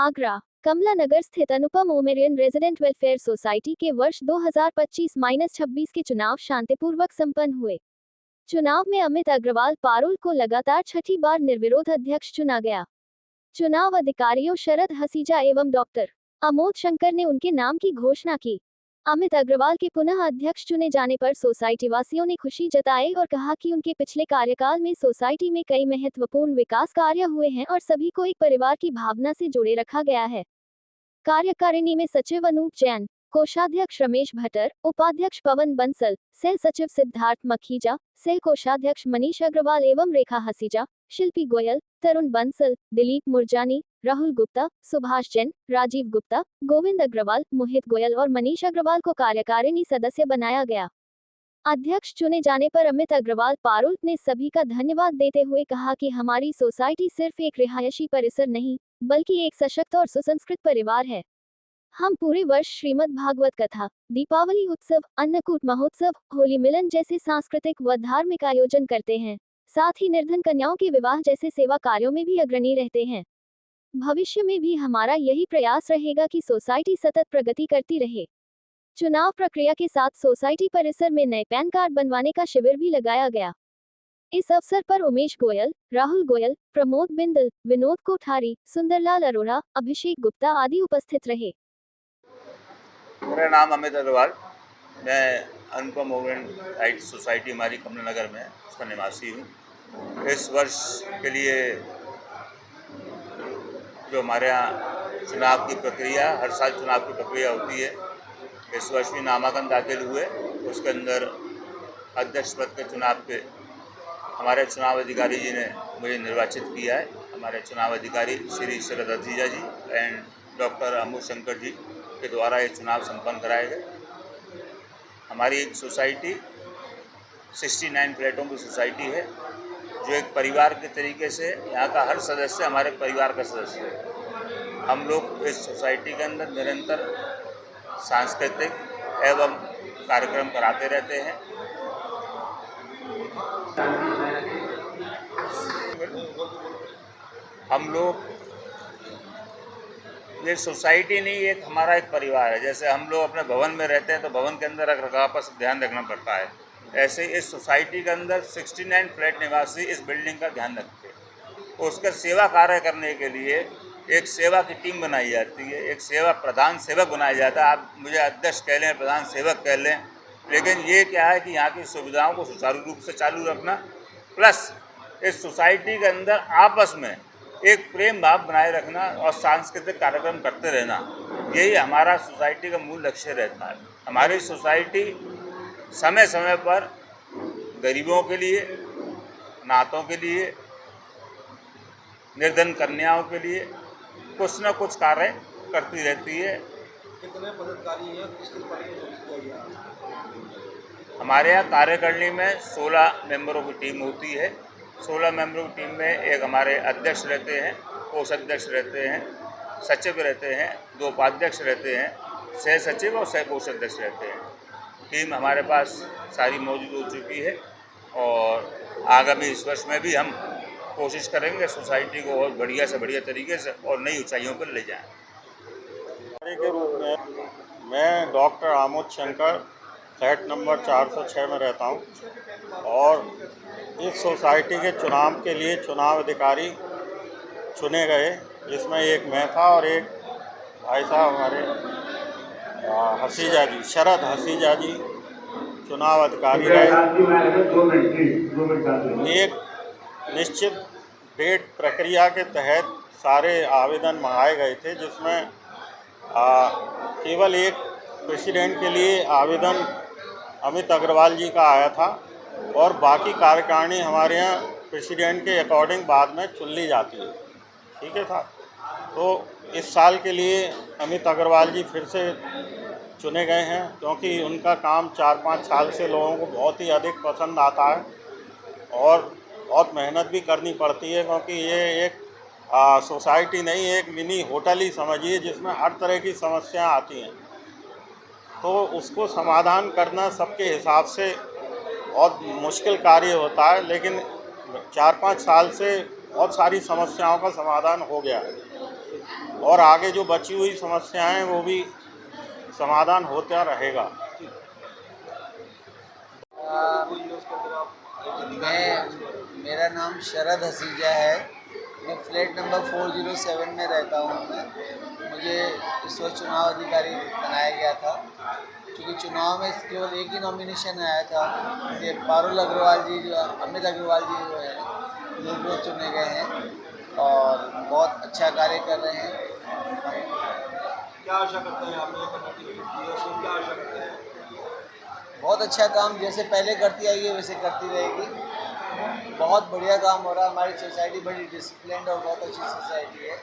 आगरा कमला नगर स्थित अनुपम ओमेरियन resident welfare society के वर्ष 2025-26 के चुनाव शांतिपूर्वक संपन्न हुए। चुनाव में अमित अग्रवाल पारुल को लगातार छठी बार निर्विरोध अध्यक्ष चुना गया। चुनाव अधिकारियों शरद हसीजा एवं डॉक्टर अमोद शंकर ने उनके नाम की घोषणा की। अमित अग्रवाल के पुनः अध्यक्ष चुने जाने पर सोसाइटी वासियों ने खुशी जताई और कहा कि उनके पिछले कार्यकाल में सोसाइटी में कई महत्वपूर्ण विकास कार्य हुए हैं और सभी को एक परिवार की भावना से जोड़े रखा गया है। कार्यकारिणी में सचिव अनूप जैन, कोषाध्यक्ष रमेश भट्टर, उपाध्यक्ष पवन बंसल, सह सचिव सिद्धार्थ मखीजा, सह कोषाध्यक्ष मनीष अग्रवाल एवं रेखा हसीजा, शिल्पी गोयल, तरुण बंसल, दिलीप मुरजानी, राहुल गुप्ता, सुभाष जैन, राजीव गुप्ता, गोविंद अग्रवाल, मोहित गोयल और मनीष अग्रवाल को कार्यकारिणी सदस्य बनाया गया। अध्यक्ष चुने जाने पर अमित अग्रवाल पारुल ने सभी का धन्यवाद देते हुए कहा कि हमारी सोसाइटी सिर्फ एक रिहायशी परिसर नहीं, बल्कि एक सशक्त और सुसंस्कृत परिवार है। हम पूरे वर्ष श्रीमद् भागवत कथा, दीपावली उत्सव, अन्नकूट महोत्सव, होली मिलन जैसे सांस्कृतिक व धार्मिक आयोजन करते हैं। साथ ही निर्धन कन्याओं के विवाह जैसे सेवा कार्यों में भी अग्रणी रहते हैं। भविष्य में भी हमारा यही प्रयास रहेगा कि सोसाइटी सतत प्रगति करती रहे। चुनाव प्रक्रिया के साथ सोसाइटी परिसर में नए पैन कार्ड बनवाने का शिविर भी लगाया गया। इस अवसर पर उमेश गोयल, राहुल गोयल, प्रमोद बिंदल, विनोद कोठारी, सुंदरलाल अरोड़ा, अभिषेक गुप्ता आदि उपस्थित रहे। मेरा नाम अमित अग्रवाल, मैं अनुपम ओमेरियन सोसाइटी हमारी कमला नगर में उसका निवासी हूँ। इस वर्ष के लिए जो हमारे यहाँ चुनाव की प्रक्रिया, हर साल चुनाव की प्रक्रिया होती है, इस वर्ष भी नामांकन दाखिल हुए। उसके अंदर अध्यक्ष पद के चुनाव के हमारे चुनाव अधिकारी जी ने मुझे निर्वाचित किया है। हमारे चुनाव अधिकारी श्री शरद हसीजा जी एंड डॉक्टर अमोद शंकर जी के द्वारा ये चुनाव संपन्न कराए गए। हमारी सोसाइटी 69 फ्लैटों की सोसाइटी है, जो एक परिवार के तरीके से यहाँ का हर सदस्य हमारे परिवार का सदस्य है। हम लोग इस सोसाइटी के अंदर निरंतर सांस्कृतिक एवं कार्यक्रम कराते रहते हैं। हम लोग ये सोसाइटी नहीं, एक हमारा एक परिवार है। जैसे हम लोग अपने भवन में रहते हैं तो भवन के अंदर रखरखाव पर ध्यान रखना पड़ता है, ऐसे इस सोसाइटी के अंदर 69 फ्लैट निवासी इस बिल्डिंग का ध्यान रखते हैं। तो उसका सेवा कार्य करने के लिए एक सेवा की टीम बनाई जाती है, एक सेवा प्रधान सेवक बनाया जाता है। आप मुझे अध्यक्ष कह लें, प्रधान सेवक कह लें, लेकिन ये क्या है कि यहाँ की सुविधाओं को सुचारू रूप से चालू रखना, प्लस इस सोसाइटी के अंदर आपस में एक प्रेम भाव बनाए रखना और सांस्कृतिक कार्यक्रम करते रहना, यही हमारा सोसाइटी का मूल लक्ष्य रहता है। हमारी सोसाइटी समय समय पर गरीबों के लिए, नातों के लिए, निर्धन कन्याओं के लिए कुछ न कुछ कार्य करती रहती है। कितने पदाधिकारी हैं, किस पद पर? हमारे यहाँ कार्यकारिणी में 16 मेंबरों की टीम होती है। 16 मेंबरों की टीम में एक हमारे अध्यक्ष रहते हैं, कोषाध्यक्ष रहते हैं, सचिव रहते हैं, 2 उपाध्यक्ष रहते हैं, सह सचिव और सह कोषाध्यक्ष रहते हैं। टीम हमारे पास सारी मौजूद हो चुकी है और आगामी इस वर्ष में भी हम कोशिश करेंगे सोसाइटी को और बढ़िया से बढ़िया तरीके से और नई ऊंचाइयों पर ले जाएं। के रूप में मैं doctor Amod Shankar flat number 406 में रहता हूं और इस सोसाइटी के चुनाव के लिए चुनाव अधिकारी चुने गए, जिसमें एक मैं था और एक भाई साहब हमारे हसीजा जी, शरद हसीजा जी चुनाव अधिकारी रहे। एक निश्चित डेट प्रक्रिया के तहत सारे आवेदन मंगाए गए थे, जिसमें केवल एक प्रेसिडेंट के लिए आवेदन अमित अग्रवाल जी का आया था और बाकी कार्यकारिणी हमारे यहाँ प्रेसिडेंट के अकॉर्डिंग बाद में चुन ली जाती है। ठीक है था, तो इस साल के लिए अमित अग्रवाल जी फिर से चुने गए हैं, क्योंकि उनका काम 4-5 साल से लोगों को बहुत ही अधिक पसंद आता है और बहुत मेहनत भी करनी पड़ती है, क्योंकि ये एक सोसाइटी नहीं, एक मिनी होटल ही समझिए, जिसमें हर तरह की समस्याएं आती हैं। तो उसको समाधान करना सबके हिसाब से बहुत मुश्किल कार्य होता है, लेकिन 4-5 साल से बहुत सारी समस्याओं का समाधान हो गया है। और आगे जो बची हुई समस्याएं हैं वो भी समाधान होता रहेगा। मेरा नाम शरद हसीजा है। मैं फ्लैट नंबर 407 में रहता हूँ। मुझे इस वक्त चुनाव अधिकारी बनाया गया था, क्योंकि चुनाव में केवल एक ही नॉमिनेशन आया था। ये पारुल अग्रवाल जी, जो अमित अग्रवाल जी जो है निर्विरोध चुने गए हैं और बहुत अच्छा कार्य कर रहे हैं। क्या आशा करते हैं आपने करने की क्या आशा करते हैं? बहुत अच्छा काम जैसे पहले करती आई है वैसे करती रहेगी। बहुत बढ़िया काम हो रहा है। हमारी सोसाइटी बड़ी डिसिप्लिन्ड और बहुत अच्छी सोसाइटी है।